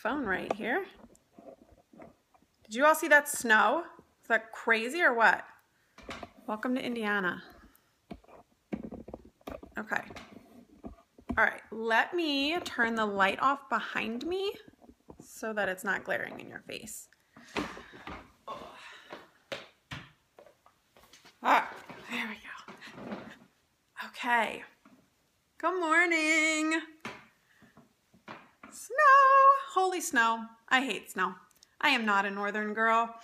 phone right here. Did you all see that snow? Is that crazy or what? Welcome to Indiana. Okay. All right, let me turn the light off behind me so that it's not glaring in your face. Ah, there we go. Okay. Good morning. Snow. Holy snow. I hate snow. I am not a northern girl.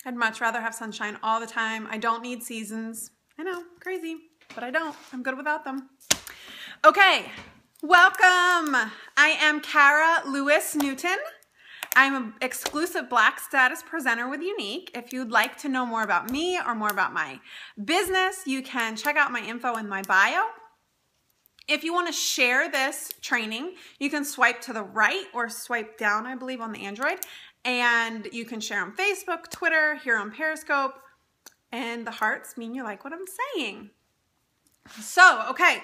I'd much rather have sunshine all the time. I don't need seasons. I know, crazy, but I don't. I'm good without them. Okay, welcome. I am Kara Lewis Newton. I'm an exclusive Black status presenter with Younique. If you'd like to know more about me or more about my business, you can check out my info in my bio. If you want to share this training, you can swipe to the right or swipe down, I believe, on the Android. And you can share on Facebook, Twitter, here on Periscope. And the hearts mean you like what I'm saying. So, okay,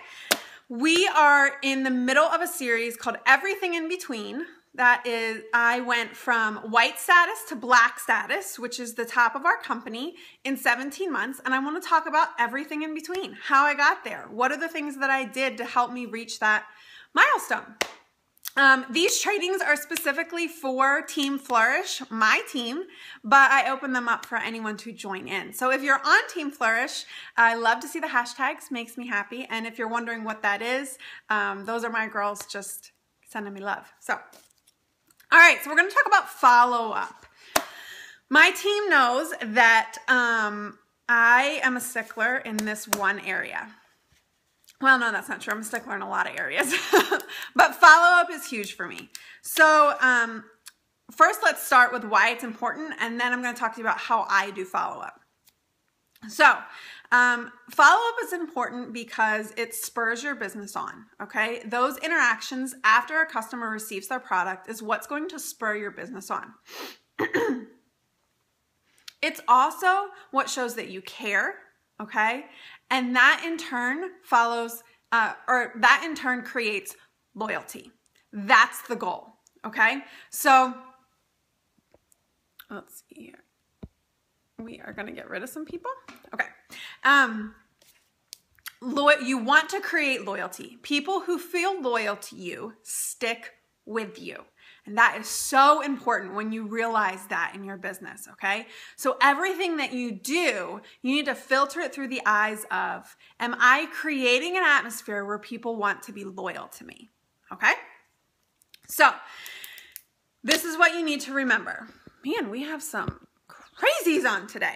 we are in the middle of a series called Everything in Between. That is, I went from white status to black status, which is the top of our company, in 17 months. And I want to talk about everything in between, how I got there. What are the things that I did to help me reach that milestone? These trainings are specifically for Team Flourish, my team, but I open them up for anyone to join in. So if you're on Team Flourish, I love to see the hashtags, makes me happy. And if you're wondering what that is, those are my girls just sending me love. So, all right, so we're going to talk about follow-up. My team knows that I am a stickler in this one area. Well, no, that's not true. I'm a stickler in a lot of areas. But follow-up is huge for me. So first, let's start with why it's important, and then I'm going to talk to you about how I do follow-up. So follow-up is important because it spurs your business on, okay? Those interactions after a customer receives their product is what's going to spur your business on. It's also what shows that you care, okay? And that in turn creates loyalty. That's the goal, okay? So let's see here. We are going to get rid of some people. Okay. You want to create loyalty. People who feel loyal to you stick with you. And that is so important when you realize that in your business, okay? So everything that you do, you need to filter it through the eyes of, am I creating an atmosphere where people want to be loyal to me, okay? So this is what you need to remember. Man, we have some crazies on today.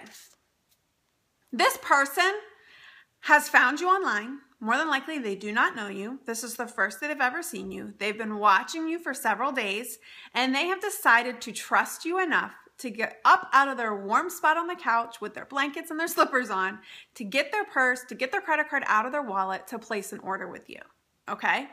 This person has found you online. More than likely, they do not know you. This is the first that they've ever seen you. They've been watching you for several days, and they have decided to trust you enough to get up out of their warm spot on the couch with their blankets and their slippers on, to get their purse, to get their credit card out of their wallet, to place an order with you, okay?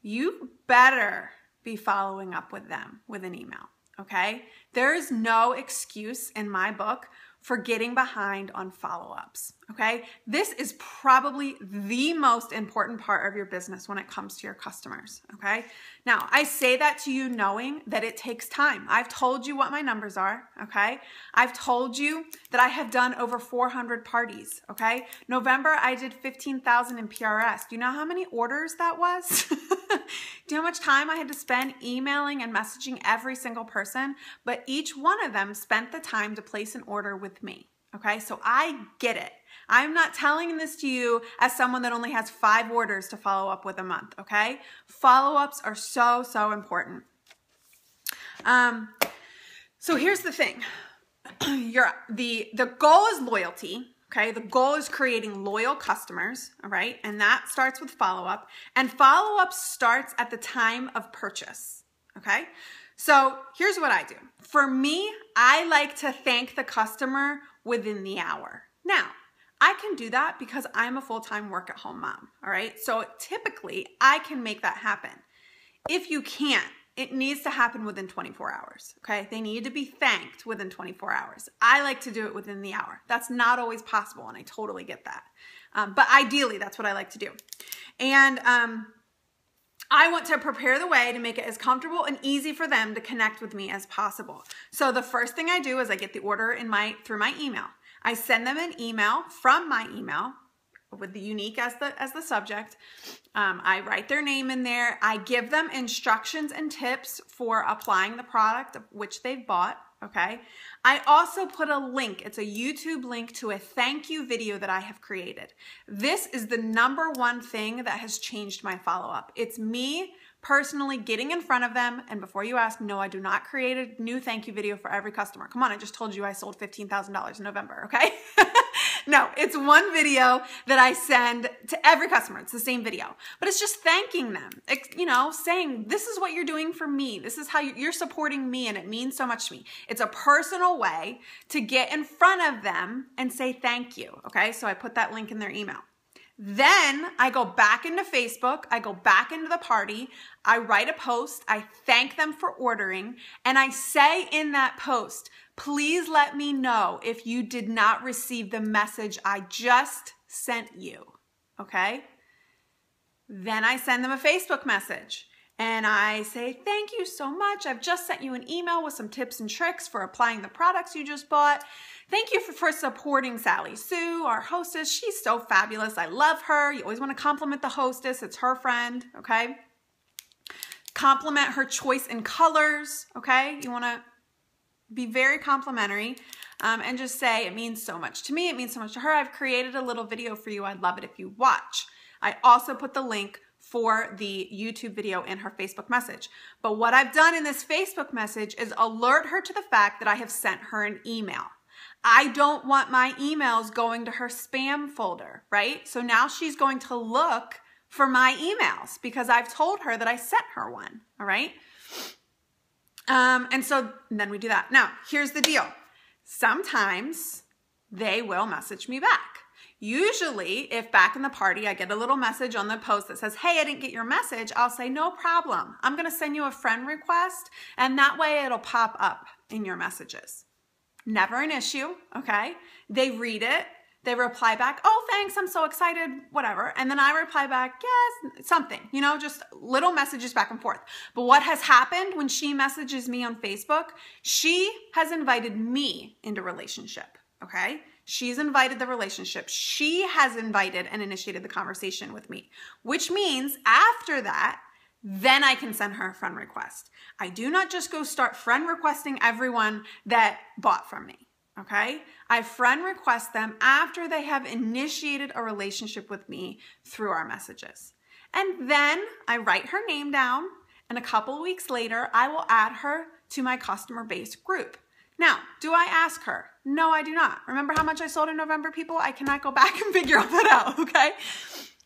You better be following up with them with an email, okay? There is no excuse in my book for getting behind on follow-ups, okay? This is probably the most important part of your business when it comes to your customers, okay? Now, I say that to you knowing that it takes time. I've told you what my numbers are, okay? I've told you that I have done over 400 parties, okay? November, I did 15,000 in PRS. Do you know how many orders that was? Do you know how much time I had to spend emailing and messaging every single person? But each one of them spent the time to place an order with me, okay? So I get it. I'm not telling this to you as someone that only has 5 orders to follow up with a month, okay? Follow-ups are so, so important. So here's the thing. The goal is loyalty. Okay, the goal is creating loyal customers, all right? And that starts with follow-up. And follow-up starts at the time of purchase, okay? So here's what I do. For me, I like to thank the customer within the hour. Now, I can do that because I'm a full-time work-at-home mom, all right? So typically, I can make that happen. If you can't, it needs to happen within 24 hours, okay? They need to be thanked within 24 hours. I like to do it within the hour. That's not always possible, and I totally get that. But ideally, that's what I like to do. And I want to prepare the way to make it as comfortable and easy for them to connect with me as possible. So the first thing I do is I get the order through my email. I send them an email from my email with the unique as the subject. I write their name in there. I give them instructions and tips for applying the product which they've bought. Okay. I also put a link. It's a YouTube link to a thank you video that I have created. This is the #1 thing that has changed my follow-up. It's me personally getting in front of them. And before you ask, no, I do not create a new thank you video for every customer. Come on, I just told you I sold $15,000 in November, okay? No, it's one video that I send to every customer. It's the same video, but it's just thanking them, you know, saying, this is what you're doing for me. This is how you're supporting me, and it means so much to me. It's a personal way to get in front of them and say thank you, okay? So I put that link in their email. Then I go back into Facebook, I go back into the party, I write a post, I thank them for ordering, and I say in that post, please let me know if you did not receive the message I just sent you, okay? Then I send them a Facebook message and I say, thank you so much. I've just sent you an email with some tips and tricks for applying the products you just bought. Thank you for supporting Sally Sue, our hostess. She's so fabulous. I love her. You always want to compliment the hostess. It's her friend, okay? Compliment her choice in colors, okay? You want to be very complimentary and just say, it means so much to me. It means so much to her. I've created a little video for you. I'd love it if you watch. I also put the link for the YouTube video in her Facebook message. But what I've done in this Facebook message is alert her to the fact that I have sent her an email. I don't want my emails going to her spam folder, right? So now she's going to look for my emails because I've told her that I sent her one, all right? And so then we do that. Now, here's the deal. Sometimes they will message me back. Usually, if back in the party, I get a little message on the post that says, hey, I didn't get your message, I'll say, no problem. I'm going to send you a friend request, and that way it'll pop up in your messages. Never an issue, okay? They read it. They reply back, oh, thanks, I'm so excited, whatever. And then I reply back, yes, something, you know, just little messages back and forth. But what has happened when she messages me on Facebook, she has invited me into relationship, okay? She's invited the relationship. She has invited and initiated the conversation with me, which means after that, then I can send her a friend request. I do not just go start friend requesting everyone that bought from me. Okay? I friend request them after they have initiated a relationship with me through our messages. And then I write her name down, and a couple of weeks later, I will add her to my customer base group. Now, do I ask her? No, I do not. Remember how much I sold in November, people? I cannot go back and figure all that out, okay?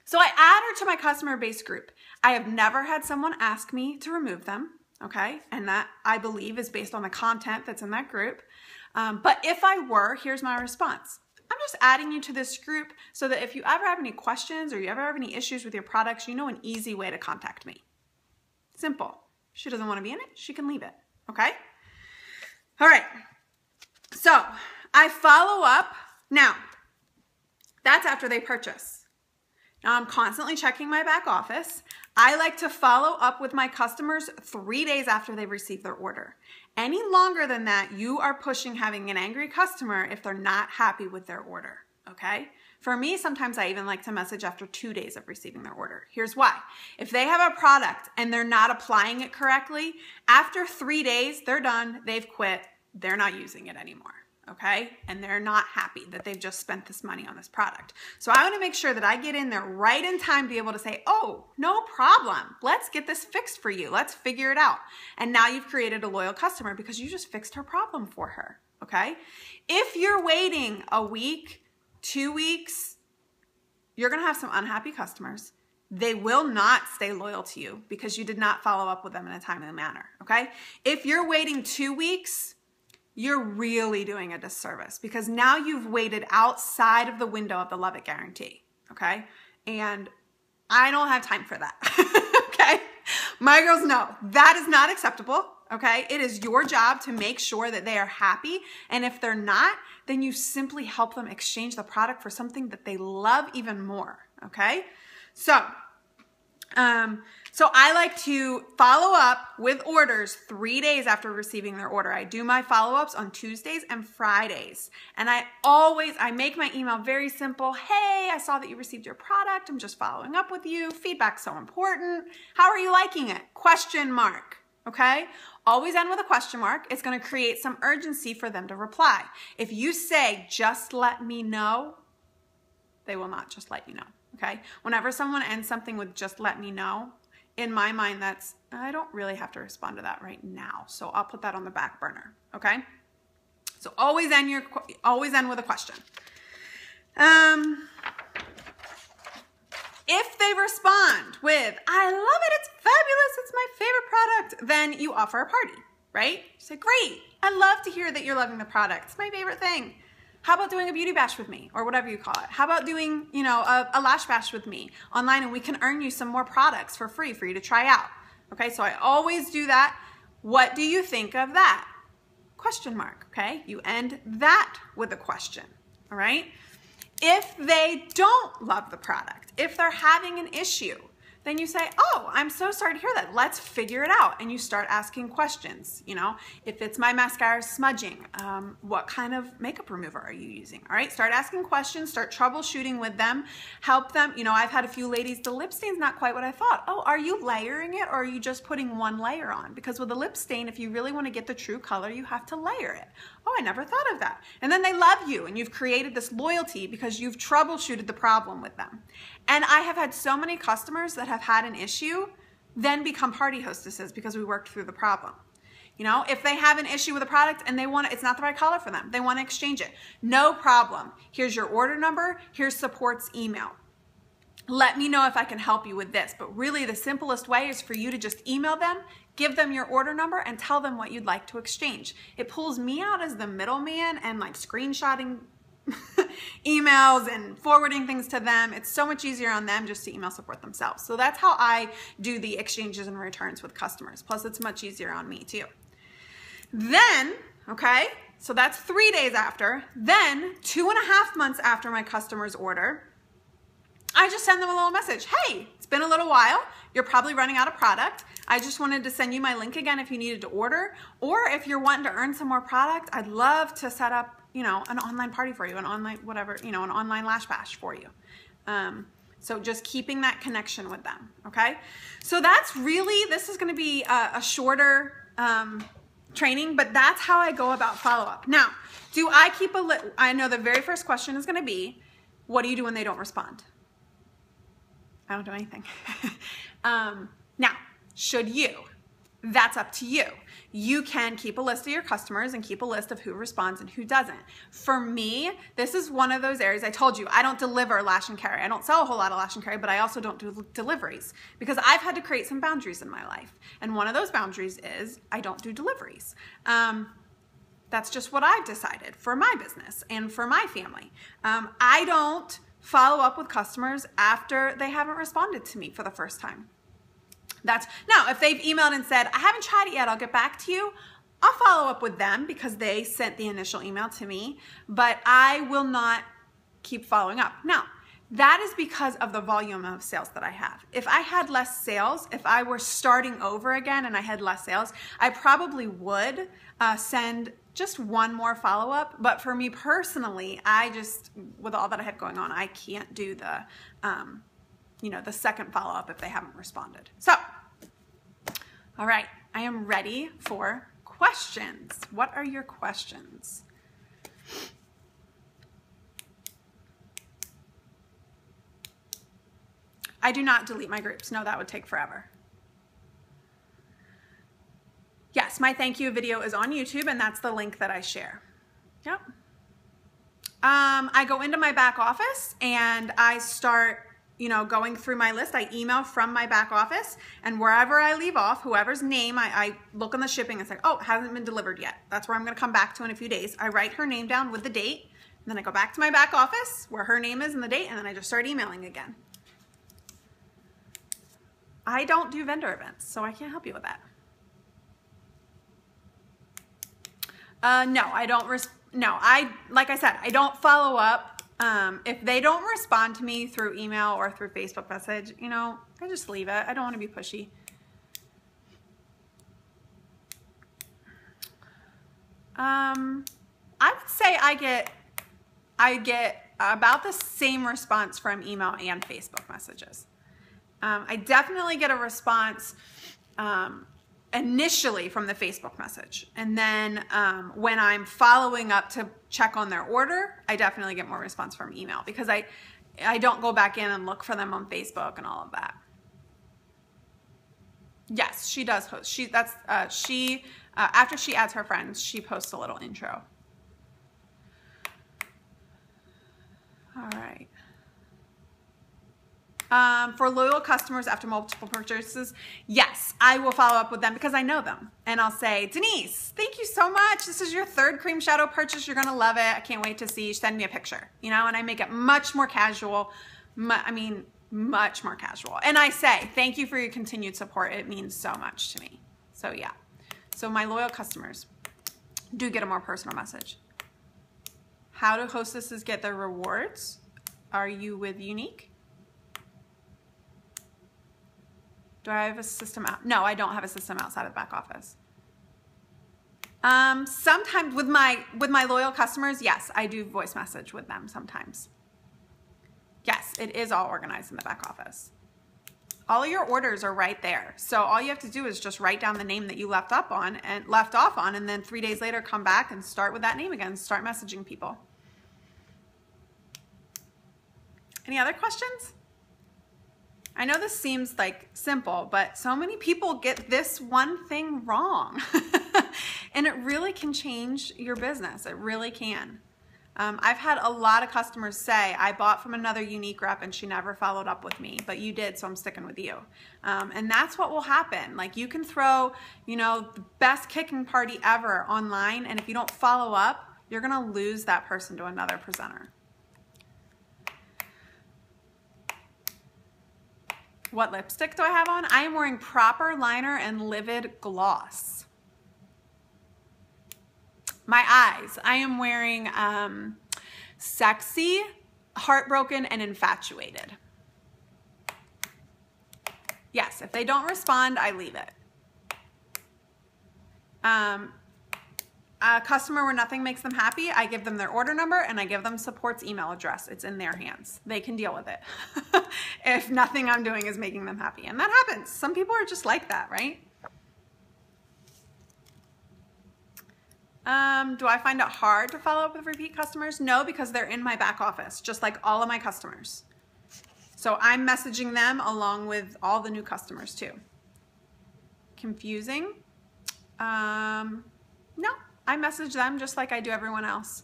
So I add her to my customer base group. I have never had someone ask me to remove them, okay? And that, I believe, is based on the content that's in that group. But if I were, here's my response. I'm just adding you to this group so that if you ever have any questions or you ever have any issues with your products, you know an easy way to contact me. Simple. If she doesn't want to be in it, she can leave it, okay? All right. So I follow up. Now, that's after they purchase. Now I'm constantly checking my back office. I like to follow up with my customers 3 days after they receive their order. Any longer than that, you are pushing having an angry customer if they're not happy with their order, okay? For me, sometimes I even like to message after 2 days of receiving their order. Here's why. If they have a product and they're not applying it correctly, after 3 days, they're done, they've quit, they're not using it anymore. Okay? And they're not happy that they've just spent this money on this product. So I want to make sure that I get in there right in time to be able to say, oh, no problem. Let's get this fixed for you. Let's figure it out. And now you've created a loyal customer because you just fixed her problem for her. Okay? If you're waiting a week, 2 weeks, you're going to have some unhappy customers. They will not stay loyal to you because you did not follow up with them in a timely manner. Okay? If you're waiting 2 weeks, you're really doing a disservice because now you've waited outside of the window of the Love It Guarantee, okay? And I don't have time for that, okay? My girls know that is not acceptable, okay? It is your job to make sure that they are happy, and if they're not, then you simply help them exchange the product for something that they love even more, okay? So So I like to follow up with orders 3 days after receiving their order. I do my follow-ups on Tuesdays and Fridays. And I make my email very simple. Hey, I saw that you received your product. I'm just following up with you. Feedback's so important. How are you liking it? Question mark. Okay? Always end with a question mark. It's going to create some urgency for them to reply. If you say, just let me know, they will not just let you know. Okay? Whenever someone ends something with just let me know, in my mind, I don't really have to respond to that right now. So I'll put that on the back burner. Okay? So always end with a question. If they respond with, I love it, it's fabulous, it's my favorite product, then you offer a party, right? You say, great, I love to hear that you're loving the product. It's my favorite thing. How about doing a beauty bash with me, or whatever you call it? How about doing, a lash bash with me online, and we can earn you some more products for free for you to try out. Okay, so I always do that. What do you think of that? Question mark, okay? You end that with a question, all right? If they don't love the product, if they're having an issue, then you say, oh, I'm so sorry to hear that. Let's figure it out. And you start asking questions. If it's my mascara smudging, what kind of makeup remover are you using? All right, start asking questions, start troubleshooting with them, help them. I've had a few ladies, the lip stain's not quite what I thought. Oh, are you layering it, or are you just putting one layer on? Because with a lip stain, if you really want to get the true color, you have to layer it. Oh, I never thought of that. And then they love you, and you've created this loyalty because you've troubleshooted the problem with them. And I have had so many customers that have had an issue then become party hostesses because we worked through the problem. If they have an issue with a product and it's not the right color for them, they want to exchange it. No problem. Here's your order number. Here's support's email. Let me know if I can help you with this. But really the simplest way is for you to just email them, give them your order number, and tell them what you'd like to exchange. It pulls me out as the middleman and like screenshotting emails and forwarding things to them. It's so much easier on them just to email support themselves. So that's how I do the exchanges and returns with customers. Plus it's much easier on me too. Then, okay, so that's 3 days after. Then 2.5 months after my customer's order, I just send them a little message. Hey, it's been a little while. You're probably running out of product. I just wanted to send you my link again if you needed to order. Or if you're wanting to earn some more product, I'd love to set up an online party for you, an online whatever, an online lash bash for you. So just keeping that connection with them, okay? So that's really, this is gonna be a shorter training, but that's how I go about follow-up. Now, do I keep I know the very first question is gonna be, what do you do when they don't respond? I don't do anything. Now, should you? That's up to you. You can keep a list of your customers and keep a list of who responds and who doesn't. For me, this is one of those areas. I told you, I don't deliver lash and carry. I don't sell a whole lot of lash and carry, but I also don't do deliveries because I've had to create some boundaries in my life. And one of those boundaries is I don't do deliveries. That's just what I've decided for my business and for my family. I don't follow up with customers after they haven't responded to me for the first time. Now, if they've emailed and said, I haven't tried it yet, I'll get back to you, I'll follow up with them because they sent the initial email to me, but I will not keep following up. Now, that is because of the volume of sales that I have. If I had less sales, if I were starting over again and I had less sales, I probably would send just one more follow-up. But for me personally, with all that I have going on, I can't do the second follow-up if they haven't responded. So, all right, I am ready for questions. What are your questions? I do not delete my groups. No, that would take forever. Yes, my thank you video is on YouTube, and that's the link that I share. Yep. I go into my back office and I start going through my list. I email from my back office, and wherever I leave off, whoever's name, I look on the shipping and say, oh, it hasn't been delivered yet. That's where I'm gonna come back to in a few days. I write her name down with the date, and then I go back to my back office where her name is and the date, and then I just start emailing again. I don't do vendor events, so I can't help you with that. No, I don't, like I said, I don't follow up If they don't respond to me through email or through Facebook message, you know, I just leave it. I don't want to be pushy. I would say I get about the same response from email and Facebook messages. I definitely get a response initially from the Facebook message. And then when I'm following up to check on their order, I definitely get more response from email because I don't go back in and look for them on Facebook and all of that. Yes, she does host. After she adds her friends, she posts a little intro. All right. For loyal customers after multiple purchases, yes, I will follow up with them because I know them. And I'll say, Denise, thank you so much. This is your third cream shadow purchase. You're going to love it. I can't wait to see you. Send me a picture, you know, and I make it much more casual. Much more casual. And I say, thank you for your continued support. It means so much to me. So yeah. So my loyal customers do get a more personal message. How do hostesses get their rewards? Are you with Younique? Do I have a system out? No, I don't have a system outside of the back office. Sometimes with my loyal customers, yes, I do voice message with them sometimes. Yes, it is all organized in the back office. All of your orders are right there. So all you have to do is just write down the name that you left off on, and then 3 days later come back and start with that name again, start messaging people. Any other questions? I know this seems like simple, but so many people get this one thing wrong. And it really can change your business. It really can. I've had a lot of customers say, I bought from another Younique rep and she never followed up with me, but you did, so I'm sticking with you. And that's what will happen. Like, you can throw, you know, the best kicking party ever online, and if you don't follow up, you're gonna lose that person to another presenter. What lipstick do I have on? I am wearing Proper Liner and Livid Gloss. My eyes, I am wearing Sexy, Heartbroken, and Infatuated. Yes, if they don't respond, I leave it. A customer where nothing makes them happy, I give them their order number and I give them support's email address. It's in their hands. They can deal with it if nothing I'm doing is making them happy. And that happens. Some people are just like that, right? Do I find it hard to follow up with repeat customers? No, because they're in my back office, just like all of my customers. So I'm messaging them along with all the new customers too. Confusing? No, I message them just like I do everyone else.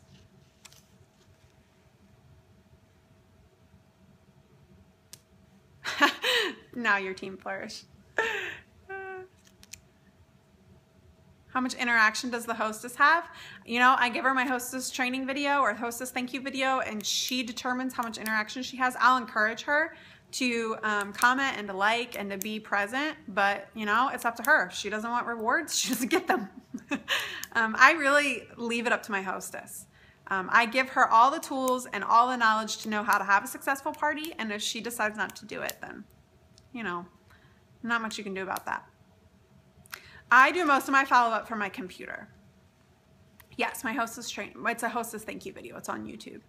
Now your team flourished. How much interaction does the hostess have? You know, I give her my hostess training video or hostess thank you video, and she determines how much interaction she has. I'll encourage her to comment and to like and to be present, but you know, it's up to her. If she doesn't want rewards, she doesn't get them. I really leave it up to my hostess. I give her all the tools and all the knowledge to know how to have a successful party, and if she decides not to do it, then, you know, not much you can do about that. I do most of my follow-up from my computer. Yes, my hostess training. It's a hostess thank you video. It's on YouTube.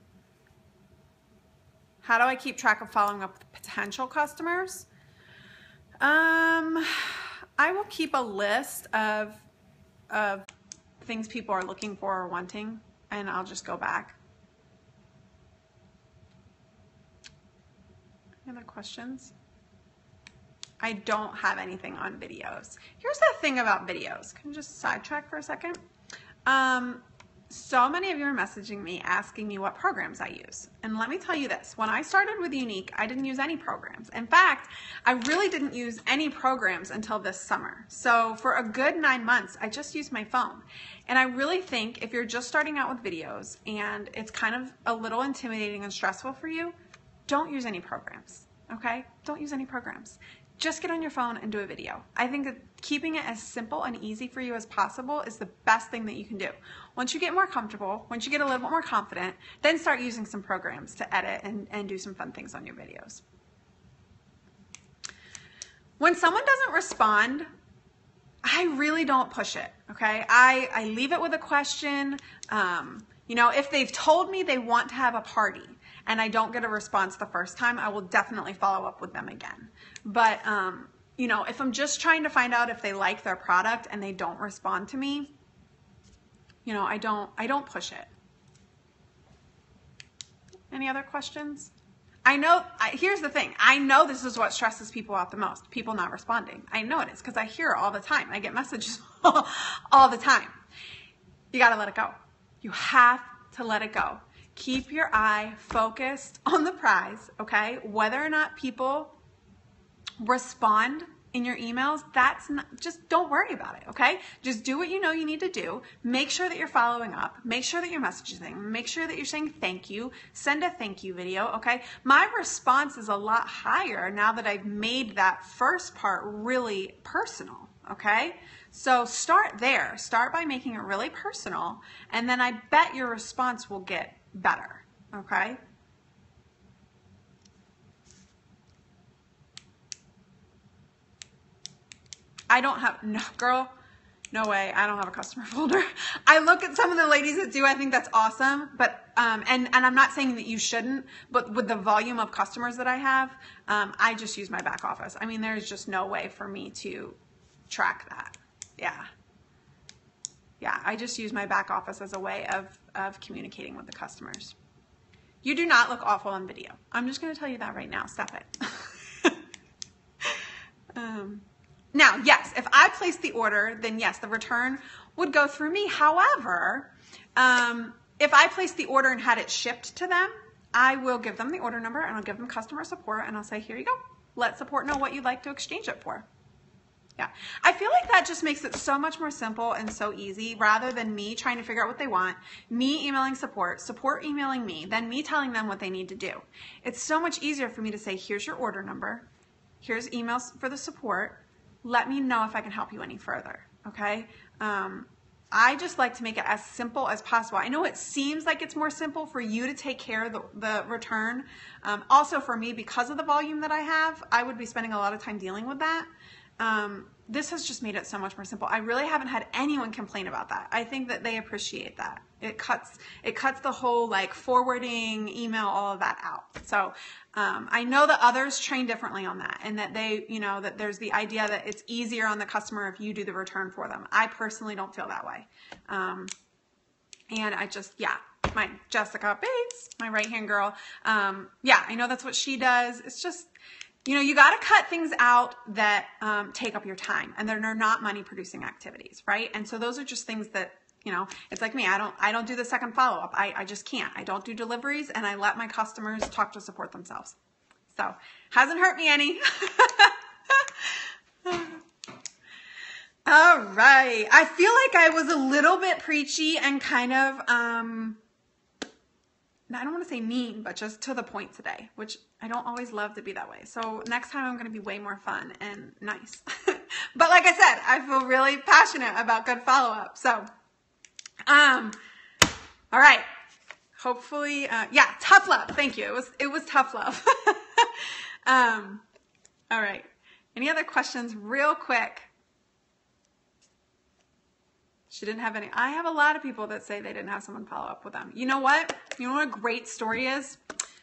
How do I keep track of following up with potential customers? I will keep a list of things people are looking for or wanting, and I'll just go back. Any other questions? I don't have anything on videos. Here's the thing about videos. Can you just sidetrack for a second? So many of you are messaging me asking me what programs I use. And let me tell you this, when I started with Younique, I didn't use any programs. In fact, I really didn't use any programs until this summer. So for a good 9 months, I just used my phone. And I really think if you're just starting out with videos and it's kind of a little intimidating and stressful for you, don't use any programs, okay? Don't use any programs. just get on your phone and do a video. I think that keeping it as simple and easy for you as possible is the best thing that you can do. Once you get more comfortable, once you get a little bit more confident, then start using some programs to edit and do some fun things on your videos. When someone doesn't respond, I really don't push it, okay? I leave it with a question. You know, if they've told me they want to have a party and I don't get a response the first time, I will definitely follow up with them again. But, you know, if I'm just trying to find out if they like their product and they don't respond to me, you know, I don't push it. Any other questions? I know, here's the thing. I know this is what stresses people out the most, people not responding. I know it is because I hear it all the time. I get messages all the time. You got to let it go. You have to let it go. Keep your eye focused on the prize, okay? Whether or not people respond in your emails, that's not, just don't worry about it, okay? Just do what you know you need to do. Make sure that you're following up. Make sure that you're messaging. Make sure that you're saying thank you. Send a thank you video, okay? My response is a lot higher now that I've made that first part really personal, okay? So start there. Start by making it really personal, and then I bet your response will get better, okay? I don't have, no, girl, no way. I don't have a customer folder. I look at some of the ladies that do. I think that's awesome. But, and I'm not saying that you shouldn't, but with the volume of customers that I have, I just use my back office. I mean, there's just no way for me to track that. Yeah. Yeah. I just use my back office as a way of communicating with the customers. You do not look awful on video. I'm just going to tell you that right now. Stop it. Now, yes, if I place the order, then yes, the return would go through me. However, if I place the order and had it shipped to them, I will give them the order number and I'll give them customer support and I'll say, here you go. Let support know what you'd like to exchange it for. Yeah. I feel like that just makes it so much more simple and so easy rather than me trying to figure out what they want, me emailing support, support emailing me, then me telling them what they need to do. It's so much easier for me to say, here's your order number. Here's emails for the support. Let me know if I can help you any further, okay? I just like to make it as simple as possible. I know it seems like it's more simple for you to take care of the return. Also for me, because of the volume that I have, I would be spending a lot of time dealing with that. This has just made it so much more simple. I really haven't had anyone complain about that. I think that they appreciate that. It cuts the whole like forwarding, email, all of that out. So I know that others train differently on that, and that they, you know, that there's the idea that it's easier on the customer if you do the return for them. I personally don't feel that way. And I just, yeah, my Jessica Bates, my right-hand girl. Yeah, I know that's what she does. It's just, you know, you got to cut things out that take up your time, and they're not money producing activities, right? And so those are just things that, you know, it's like me. I don't do the second follow-up. I just can't. I don't do deliveries, and I let my customers talk to support themselves. So hasn't hurt me any. All right. I feel like I was a little bit preachy and kind of, I don't want to say mean, but just to the point today, which I don't always love to be that way. So next time I'm going to be way more fun and nice. But like I said, I feel really passionate about good follow-up. So, all right. Hopefully, yeah, tough love. Thank you. It was tough love. All right. Any other questions real quick? She didn't have any. I have a lot of people that say they didn't have someone follow up with them. You know what? You know what a great story is?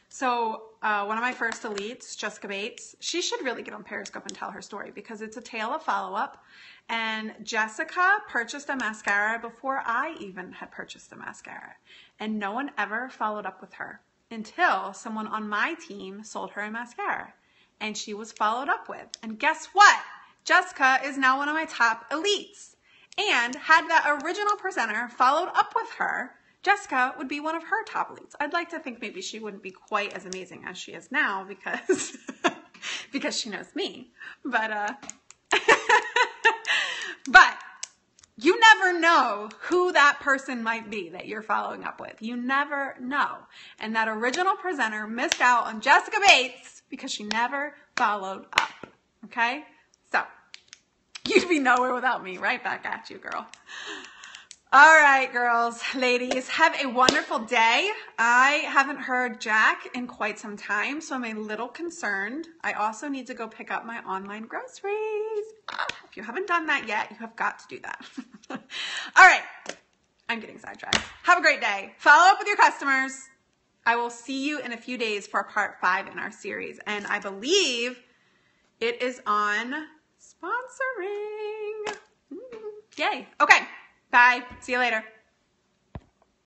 So one of my first elites, Jessica Bates, she should really get on Periscope and tell her story because it's a tale of follow-up. And Jessica purchased a mascara before I even had purchased a mascara. And no one ever followed up with her until someone on my team sold her a mascara. And she was followed up with. And guess what? Jessica is now one of my top elites. And had that original presenter followed up with her, Jessica would be one of her top elites. I'd like to think maybe she wouldn't be quite as amazing as she is now because, because she knows me. But but you never know who that person might be that you're following up with. You never know. And that original presenter missed out on Jessica Bates because she never followed up. Okay? So, you'd be nowhere without me. Right back at you, girl. All right, girls, ladies, have a wonderful day. I haven't heard Jack in quite some time, so I'm a little concerned. I also need to go pick up my online groceries. If you haven't done that yet, you have got to do that. All right, I'm getting sidetracked. Have a great day. Follow up with your customers. I will see you in a few days for part 5 in our series, and I believe it is on sponsoring. Yay. Okay. Bye. See you later.